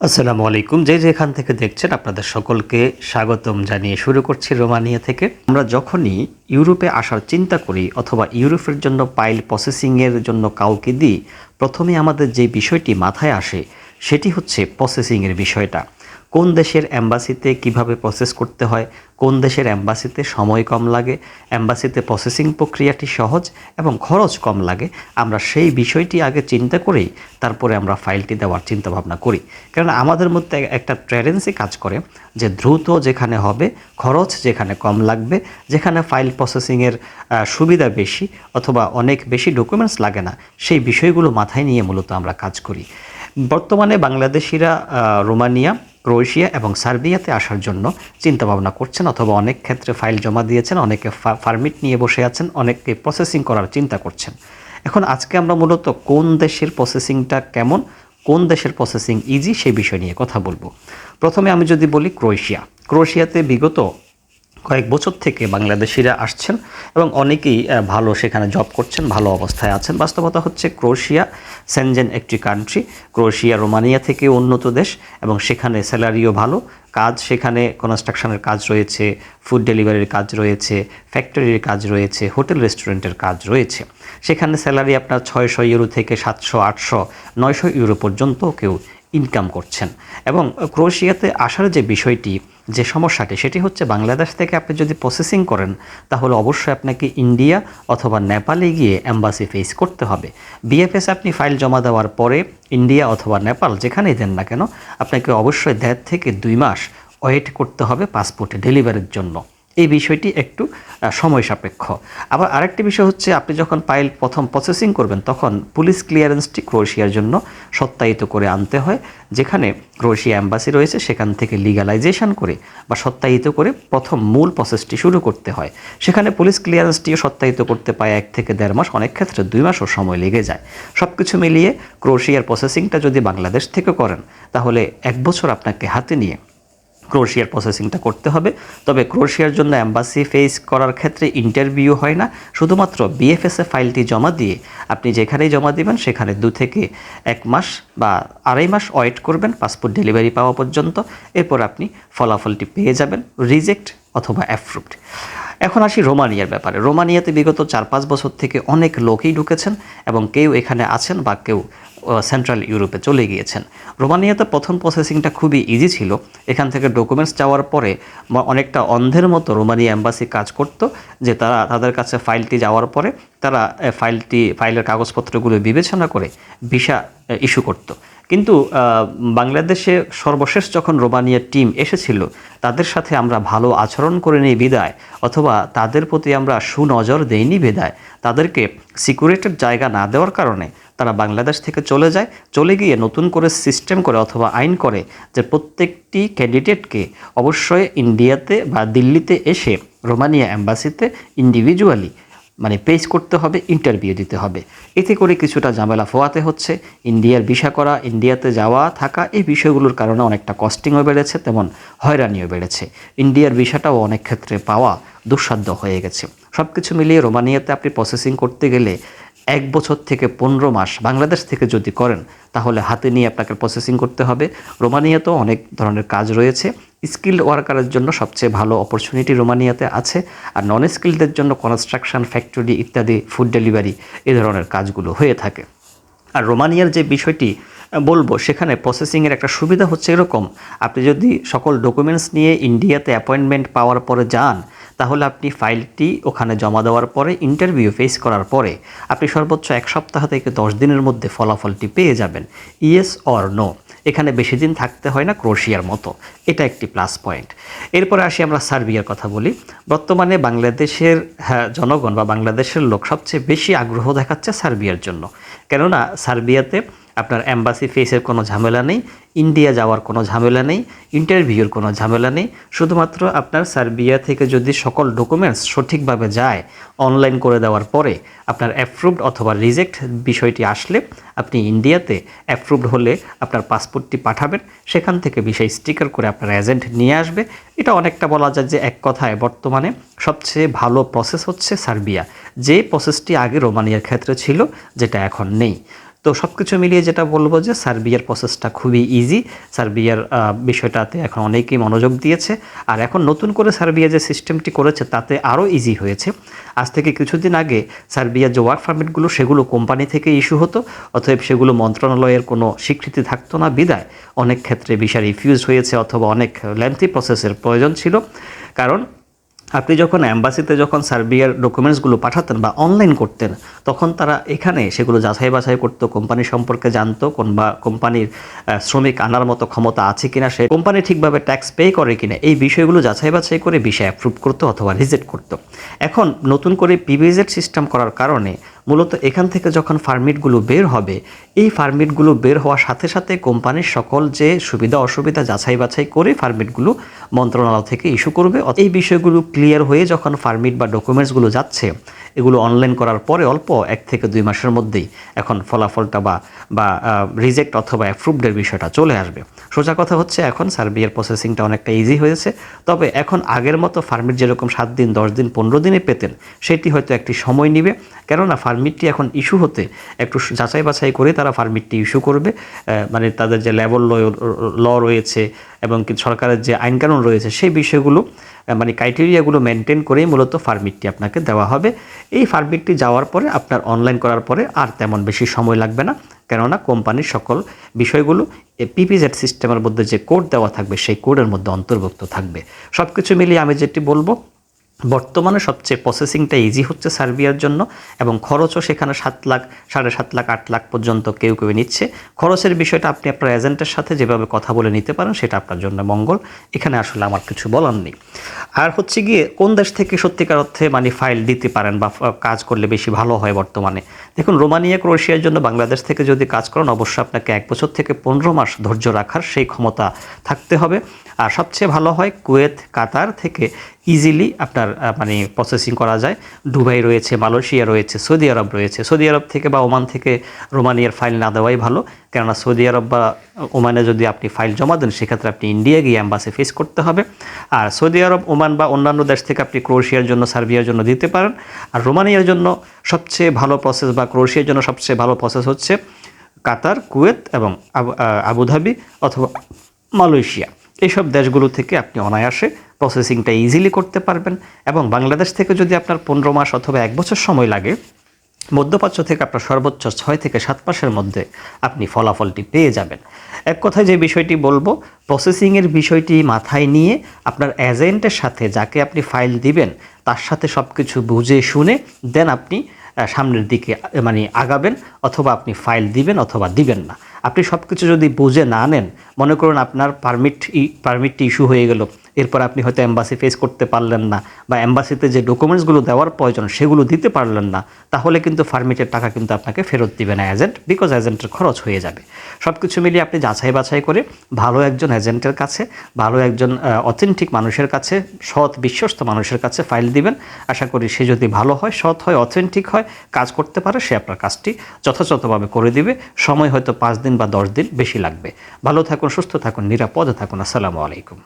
আসসালামু আলাইকুম। যে যেখান থেকে দেখছেন আপনাদের সকলকে স্বাগতম জানিয়ে শুরু করছি রোমানিয়া থেকে। আমরা যখনই ইউরোপে আসার চিন্তা করি অথবা ইউরোপের জন্য ফাইল প্রসেসিংয়ের জন্য কাউকে দিই, প্রথমে আমাদের যে বিষয়টি মাথায় আসে সেটি হচ্ছে প্রসেসিংয়ের বিষয়টা। কোন দেশের অ্যাম্বাসিতে কিভাবে প্রসেস করতে হয়, কোন দেশের অ্যাম্বাসিতে সময় কম লাগে, অ্যাম্বাসিতে প্রসেসিং প্রক্রিয়াটি সহজ এবং খরচ কম লাগে, আমরা সেই বিষয়টি আগে চিন্তা করেই তারপরে আমরা ফাইলটি দেওয়ার চিন্তাভাবনা করি। কারণ আমাদের মধ্যে একটা ট্রেন্ডেন্সি কাজ করে যে দ্রুত যেখানে হবে, খরচ যেখানে কম লাগবে, যেখানে ফাইল প্রসেসিংয়ের সুবিধা বেশি অথবা অনেক বেশি ডকুমেন্টস লাগে না, সেই বিষয়গুলো মাথায় নিয়ে মূলত আমরা কাজ করি। বর্তমানে বাংলাদেশিরা রোমানিয়া, ক্রোয়েশিয়া এবং সার্বিয়াতে আসার জন্য চিন্তাভাবনা করছেন অথবা অনেক ক্ষেত্রে ফাইল জমা দিয়েছেন, অনেকে পারমিট নিয়ে বসে আছেন, অনেকে প্রসেসিং করার চিন্তা করছেন। এখন আজকে আমরা মূলত কোন দেশের প্রসেসিংটা কেমন, কোন দেশের প্রসেসিং ইজি সেই বিষয় নিয়ে কথা বলবো। প্রথমে আমি যদি বলি ক্রোয়েশিয়াতে বিগত কয়েক বছর থেকে বাংলাদেশিরা আসছেন এবং অনেকেই ভালো সেখানে জব করছেন, ভালো অবস্থায় আছেন। বাস্তবতা হচ্ছে ক্রোয়েশিয়া সেনজেন একটি কান্ট্রি। ক্রোয়েশিয়া রোমানিয়া থেকে উন্নত দেশ এবং সেখানে স্যালারিও ভালো। কাজ সেখানে কনস্ট্রাকশনের কাজ রয়েছে, ফুড ডেলিভারির কাজ রয়েছে, ফ্যাক্টরির কাজ রয়েছে, হোটেল রেস্টুরেন্টের কাজ রয়েছে। সেখানে স্যালারি আপনার 600 ইউরো থেকে 700, 800, 900 ইউরো পর্যন্ত কেউ ইনকাম করছেন। এবং ক্রোয়েশিয়াতে আসার যে বিষয়টি, যে সমস্যাটি, সেটি হচ্ছে বাংলাদেশ থেকে আপনি যদি প্রসেসিং করেন তাহলে অবশ্যই আপনাকে ইন্ডিয়া অথবা নেপালে গিয়ে অ্যাম্বাসি ফেস করতে হবে। বিএফএস আপনি ফাইল জমা দেওয়ার পরে ইন্ডিয়া অথবা নেপাল যেখানেই দেন না কেন, আপনাকে অবশ্যই 1.5 থেকে 2 মাস ওয়েট করতে হবে পাসপোর্ট ডেলিভারির জন্য। এই বিষয়টি একটু সময় সাপেক্ষ। আবার আরেকটি বিষয় হচ্ছে, আপনি যখন ফাইল প্রথম প্রসেসিং করবেন তখন পুলিশ ক্লিয়ারেন্সটি ক্রোয়েশিয়ার জন্য সত্যায়িত করে আনতে হয়। যেখানে ক্রোয়েশিয়া অ্যাম্বাসি রয়েছে সেখান থেকে লিগালাইজেশন করে বা সত্যায়িত করে প্রথম মূল প্রসেসটি শুরু করতে হয়। সেখানে পুলিশ ক্লিয়ারেন্সটিও সত্যায়িত করতে পায় 1 থেকে 1.5 মাস, অনেক ক্ষেত্রে 2 মাসও সময় লেগে যায়। সব কিছু মিলিয়ে ক্রোয়েশিয়ার প্রসেসিংটা যদি বাংলাদেশ থেকে করেন তাহলে 1 বছর আপনাকে হাতে নিয়ে ক্রোয়েশিয়ার প্রসেসিংটা করতে হবে। তবে ক্রোয়েশিয়ার জন্য অ্যাম্বাসি ফেস করার ক্ষেত্রে ইন্টারভিউ হয় না, শুধুমাত্র বিএফএসএ ফাইলটি জমা দিয়ে আপনি যেখানেই জমা দিবেন সেখানে 2 থেকে 1 মাস বা 2.5 মাস ওয়েট করবেন পাসপোর্ট ডেলিভারি পাওয়া পর্যন্ত। এরপর আপনি ফলাফলটি পেয়ে যাবেন, রিজেক্ট অথবা অ্যাপ্রুভড। এখন আসি রোমানিয়ার ব্যাপারে। রোমানিয়াতে বিগত 4-5 বছর থেকে অনেক লোকই ঢুকেছেন এবং কেউ এখানে আছেন বা কেউ সেন্ট্রাল ইউরোপে চলে গিয়েছেন। রোমানিয়াতে প্রথম প্রসেসিংটা খুবই ইজি ছিল। এখান থেকে ডকুমেন্টস যাওয়ার পরে অনেকটা অন্ধের মতো রোমানিয়া অ্যাম্বাসি কাজ করত, যে তাদের কাছে ফাইলটি যাওয়ার পরে তারা ফাইলের কাগজপত্রগুলো বিবেচনা করে ভিসা ইস্যু করত। কিন্তু বাংলাদেশে সর্বশেষ যখন রোমানিয়ার টিম এসেছিল তাদের সাথে আমরা ভালো আচরণ করে নিই বিদায়, অথবা তাদের প্রতি আমরা সুনজর দেইনি বিদায়, তাদেরকে সিকিউরিটির জায়গা না দেওয়ার কারণে তারা বাংলাদেশ থেকে চলে যায়। চলে গিয়ে নতুন করে সিস্টেম করে অথবা আইন করে যে প্রত্যেকটি ক্যান্ডিডেটকে অবশ্যই ইন্ডিয়াতে বা দিল্লিতে এসে রোমানিয়া অ্যাম্বাসিতে ইন্ডিভিজুয়ালি পেশ করতে হবে, ইন্টারভিউ দিতে হবে। এতে করে কিছুটা ঝামেলা পোহাতে হচ্ছে। ইন্ডিয়ার ভিসা করা, ইন্ডিয়াতে যাওয়া থাকা, এই বিষয়গুলোর কারণে অনেকটা কস্টিংও বেড়েছে, তেমন হয়রানিও বেড়েছে। ইন্ডিয়ার ভিসাটাও অনেক ক্ষেত্রে পাওয়া দুঃসাধ্য হয়ে গেছে। সব কিছু মিলিয়ে রোমানিয়াতে আপনি প্রসেসিং করতে গেলে 1 বছর থেকে 15 মাস বাংলাদেশ থেকে যদি করেন তাহলে হাতে নিয়ে আপনাকে প্রসেসিং করতে হবে। রোমানিয়াতেও অনেক ধরনের কাজ রয়েছে। স্কিল্ড ওয়ার্কারের জন্য সবচেয়ে ভালো অপরচুনিটি রোমানিয়াতে আছে, আর নন স্কিল্ডদের জন্য কনস্ট্রাকশন, ফ্যাক্টরি ইত্যাদি, ফুড ডেলিভারি এই ধরনের কাজগুলো হয়ে থাকে। আর রোমানিয়ার যে বিষয়টি বলবো, সেখানে প্রসেসিংয়ের একটা সুবিধা হচ্ছে এরকম, আপনি যদি সকল ডকুমেন্টস নিয়ে ইন্ডিয়াতে অ্যাপয়েন্টমেন্ট পাওয়ার পরে যান তাহলে আপনি ফাইলটি ওখানে জমা দেওয়ার পরে ইন্টারভিউ ফেস করার পরে আপনি সর্বোচ্চ 1 সপ্তাহ থেকে 10 দিনের মধ্যে ফলাফলটি পেয়ে যাবেন, ইয়েস অর নো। এখানে বেশি দিন থাকতে হয় না ক্রোয়েশিয়ার মতো, এটা একটি প্লাস পয়েন্ট। এরপরে আসি আমরা সার্বিয়ার কথা বলি। বর্তমানে বাংলাদেশের জনগণ বা বাংলাদেশের লোক সবচেয়ে বেশি আগ্রহ দেখাচ্ছে সার্বিয়ার জন্য। কেননা সার্বিয়াতে আপনার অ্যাম্বাসি ফেসের কোনো ঝামেলা নেই, ইন্ডিয়া যাওয়ার কোনো ঝামেলা নেই, ইন্টারভিউর কোনো ঝামেলা নেই। শুধুমাত্র আপনার সার্বিয়া থেকে যদি সকল ডকুমেন্টস সঠিকভাবে যায়, অনলাইন করে দেওয়ার পরে আপনার অ্যাপ্রুভড অথবা রিজেক্ট বিষয়টি আসলে আপনি ইন্ডিয়াতে অ্যাপ্রুভড হলে আপনার পাসপোর্টটি পাঠাবেন, সেখান থেকে বিষয় স্টিকার করে আপনার এজেন্ট নিয়ে আসবে। এটা অনেকটা বলা যায় যে এক কথায় বর্তমানে সবচেয়ে ভালো প্রসেস হচ্ছে সার্বিয়া, যে প্রসেসটি আগে রোমানিয়ার ক্ষেত্রে ছিল, যেটা এখন নেই। তো সব কিছু মিলিয়ে যেটা বলবো যে সার্বিয়ার প্রসেসটা খুবই ইজি। সার্বিয়ার বিষয়টাতে এখন অনেকেই মনোযোগ দিয়েছে, আর এখন নতুন করে সার্বিয়া যে সিস্টেমটি করেছে তাতে আরও ইজি হয়েছে। আজ থেকে কিছুদিন আগে সার্বিয়ার যে ওয়ার্ক পারমিটগুলো সেগুলো কোম্পানি থেকে ইস্যু হতো, অতএব সেগুলো মন্ত্রণালয়ের কোনো স্বীকৃতি থাকতো না, বিদায় অনেক ক্ষেত্রে ভিসা রিফিউজ হয়েছে অথবা অনেক লেন্থি প্রসেসের প্রয়োজন ছিল। কারণ আপনি যখন অ্যাম্বাসিতে যখন সার্বিয়ার ডকুমেন্টসগুলো পাঠাতেন বা অনলাইন করতেন, তখন তারা এখানে সেগুলো যাচাই বাছাই করতো, কোম্পানি সম্পর্কে জানতো, বা কোম্পানির শ্রমিক আনার মতো ক্ষমতা আছে কিনা, সে কোম্পানি ঠিকভাবে ট্যাক্স পে করে কিনা, এই বিষয়গুলো যাচাই বাছাই করে ভিসা অ্যাপ্রুভ করতো অথবা রিজেক্ট করতো। এখন নতুন করে পিভিজেড সিস্টেম করার কারণে মূলত এখান থেকে যখন পারমিটগুলো বের হবে, এই পারমিটগুলো বের হওয়ার সাথে সাথে কোম্পানির সকল যে সুবিধা অসুবিধা যাচাই বাছাই করে পারমিটগুলো মন্ত্রণালয় থেকে ইস্যু করবে। এই বিষয়গুলো ক্লিয়ার হয়ে যখন পারমিট বা ডকুমেন্টসগুলো যাচ্ছে, এগুলো অনলাইন করার পরে অল্প 1 থেকে 2 মাসের মধ্যেই এখন ফলাফলটা বা রিজেক্ট অথবা অ্যাপ্রুভডের বিষয়টা চলে আসবে। সোজা কথা হচ্ছে এখন সার্বিয়ার প্রসেসিংটা অনেকটা ইজি হয়েছে। তবে এখন আগের মতো পারমিট যেরকম 7 দিন 10 দিন 15 দিনে পেতেন, সেটি হয়তো একটি সময় নেবে, কেননা পারমিটটি এখন ইস্যু হতে একটু যাচাই বাছাই করে তারা পারমিটটি ইস্যু করবে। মানে তাদের যে লেভেল ল রয়েছে এবং সরকারের যে আইনকানুন রয়েছে সেই বিষয়গুলো মানে ক্রাইটেরিয়াগুলো মেনটেন করেই মূলত পারমিটটি আপনাকে দেওয়া হবে। এই পারমিটটি যাওয়ার পরে আপনার অনলাইন করার পরে আর তেমন বেশি সময় লাগবে না, কেননা কোম্পানির সকল বিষয়গুলো পিপিজেড সিস্টেমের মধ্যে যে কোড দেওয়া থাকবে সেই কোডের মধ্যে অন্তর্ভুক্ত থাকবে। সব কিছু মিলিয়ে আমি যেটি বলবো, বর্তমানে সবচেয়ে প্রসেসিংটা ইজি হচ্ছে সার্বিয়ার জন্য, এবং খরচও সেখানে 7 লাখ 7.5 লাখ 8 লাখ পর্যন্ত কেউ কেউ নিচ্ছে। খরচের বিষয়টা আপনি আপনার এজেন্টের সাথে যেভাবে কথা বলে নিতে পারেন সেটা আপনার জন্য মঙ্গল, এখানে আসলে আমার কিছু বলার নেই। আর হচ্ছে গিয়ে কোন দেশ থেকে সত্যিকার অর্থে মানে ফাইল দিতে পারেন বা কাজ করলে বেশি ভালো হয় বর্তমানে, দেখুন রোমানিয়া ক্রোয়েশিয়ার জন্য বাংলাদেশ থেকে যদি কাজ করেন অবশ্যই আপনাকে 1 বছর থেকে 15 মাস ধৈর্য রাখার সেই ক্ষমতা থাকতে হবে। আর সবচেয়ে ভালো হয় কুয়েত কাতার থেকে ইজিলি আপনার মানে প্রসেসিং করা যায়। দুবাই রয়েছে, মালয়েশিয়া রয়েছে, সৌদি আরব রয়েছে। সৌদি আরব থেকে বা ওমান থেকে রোমানিয়ার ফাইল না দেওয়াই ভালো, কেননা সৌদি আরব বা ওমানে যদি আপনি ফাইল জমা দেন সেক্ষেত্রে আপনি ইন্ডিয়া গিয়ে অ্যাম্বাসি ফেস করতে হবে। আর সৌদি আরব, ওমান বা অন্যান্য দেশ থেকে আপনি ক্রোয়েশিয়ার জন্য সার্বিয়ার জন্য দিতে পারেন। আর রোমানিয়ার জন্য সবচেয়ে ভালো প্রসেস বা ক্রোয়েশিয়ার জন্য সবচেয়ে ভালো প্রসেস হচ্ছে কাতার, কুয়েত এবং আবুধাবি অথবা মালয়েশিয়া। এইসব দেশগুলো থেকে আপনি অনায়াসে প্রসেসিংটা ইজিলি করতে পারবেন। এবং বাংলাদেশ থেকে যদি আপনার 15 মাস অথবা 1 বছর সময় লাগে, মধ্যপ্রাচ্য থেকে আপনার সর্বোচ্চ 6 থেকে 7 মাসের মধ্যে আপনি ফলাফলটি পেয়ে যাবেন। এক কথায় যে বিষয়টি বলবো, প্রসেসিংয়ের বিষয়টি মাথায় নিয়ে আপনার এজেন্টের সাথে যাকে আপনি ফাইল দিবেন তার সাথে সব কিছু বুঝে শুনে দেন আপনি সামনের দিকে মানে আগাবেন, অথবা আপনি ফাইল দিবেন অথবা দিবেন না। আপনি সব কিছু যদি বুঝে না নেন, মনে করুন আপনার পারমিটটি ইস্যু হয়ে গেল, এরপর আপনি হয়তো এম্বাসি ফেস করতে পারলেন না, বা এম্বাসিতে যে ডকুমেন্টসগুলো দেওয়ার প্রয়োজন সেগুলো দিতে পারলেন না, তাহলে কিন্তু পারমিটের টাকা কিন্তু আপনাকে ফেরত দিবে না এজেন্ট, বিকজ এজেন্টের খরচ হয়ে যাবে। সব কিছু মিলিয়ে আপনি যাচাই বাছাই করে ভালো একজন এজেন্টের কাছে, ভালো একজন অথেন্টিক মানুষের কাছে, সৎ বিশ্বস্ত মানুষের কাছে ফাইল দিবেন। আশা করি সে যদি ভালো হয়, সৎ হয়, অথেন্টিক হয়, কাজ করতে পারে, সে আপনার কাজটি যথাযথভাবে করে দিবে। সময় হয়তো 5 দিন বা 10 দিন বেশি লাগবে। ভালো থাকুন, সুস্থ থাকুন, নিরাপদে থাকুন। আসসালামু আলাইকুম।